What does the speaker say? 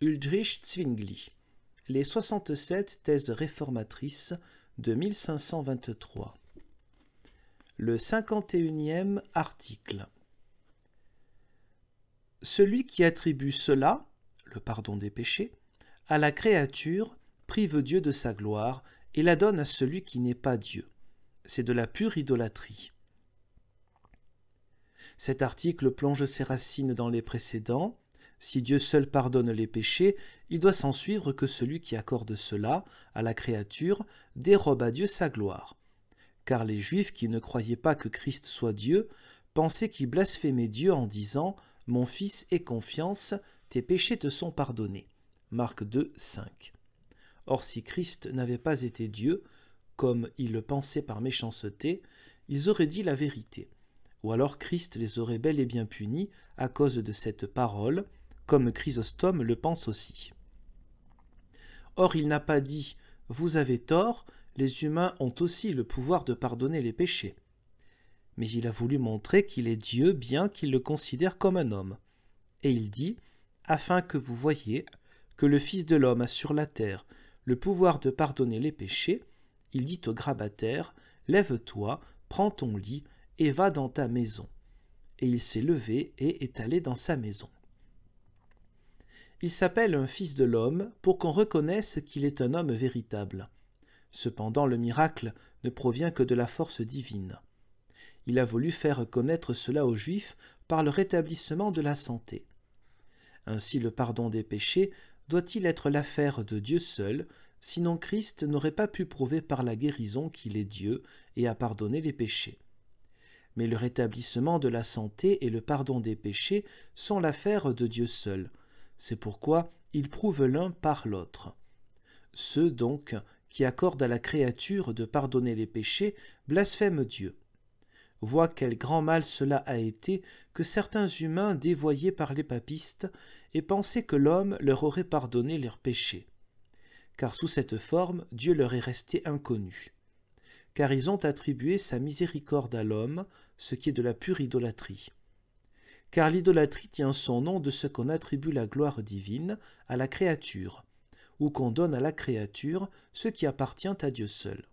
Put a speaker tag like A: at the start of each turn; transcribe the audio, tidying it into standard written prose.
A: Ulrich Zwingli, les 67 thèses réformatrices de 1523. Le 51e article. Celui qui attribue cela, le pardon des péchés, à la créature prive Dieu de sa gloire et la donne à celui qui n'est pas Dieu. C'est de la pure idolâtrie. Cet article plonge ses racines dans les précédents. Si Dieu seul pardonne les péchés, il doit s'en suivre que celui qui accorde cela à la créature dérobe à Dieu sa gloire. Car les Juifs qui ne croyaient pas que Christ soit Dieu pensaient qu'il blasphémait Dieu en disant « Mon fils, aie confiance, tes péchés te sont pardonnés ». Marc 2, 5. Or si Christ n'avait pas été Dieu, comme ils le pensaient par méchanceté, ils auraient dit la vérité. Ou alors Christ les aurait bel et bien punis à cause de cette parole, comme Chrysostome le pense aussi. Or il n'a pas dit « Vous avez tort, les humains ont aussi le pouvoir de pardonner les péchés ». Mais il a voulu montrer qu'il est Dieu bien qu'il le considère comme un homme. Et il dit « Afin que vous voyiez que le Fils de l'homme a sur la terre le pouvoir de pardonner les péchés, il dit au grabataire « Lève-toi, prends ton lit et va dans ta maison. » Et il s'est levé et est allé dans sa maison. Il s'appelle un fils de l'homme pour qu'on reconnaisse qu'il est un homme véritable. Cependant, le miracle ne provient que de la force divine. Il a voulu faire connaître cela aux Juifs par le rétablissement de la santé. Ainsi, le pardon des péchés doit-il être l'affaire de Dieu seul, sinon Christ n'aurait pas pu prouver par la guérison qu'il est Dieu et a pardonné les péchés. Mais le rétablissement de la santé et le pardon des péchés sont l'affaire de Dieu seul. C'est pourquoi ils prouvent l'un par l'autre. Ceux, donc, qui accordent à la créature de pardonner les péchés blasphèment Dieu. Vois quel grand mal cela a été que certains humains dévoyés par les papistes aient pensé que l'homme leur aurait pardonné leurs péchés. Car sous cette forme, Dieu leur est resté inconnu. Car ils ont attribué sa miséricorde à l'homme, ce qui est de la pure idolâtrie. Car l'idolâtrie tient son nom de ce qu'on attribue la gloire divine à la créature, ou qu'on donne à la créature ce qui appartient à Dieu seul.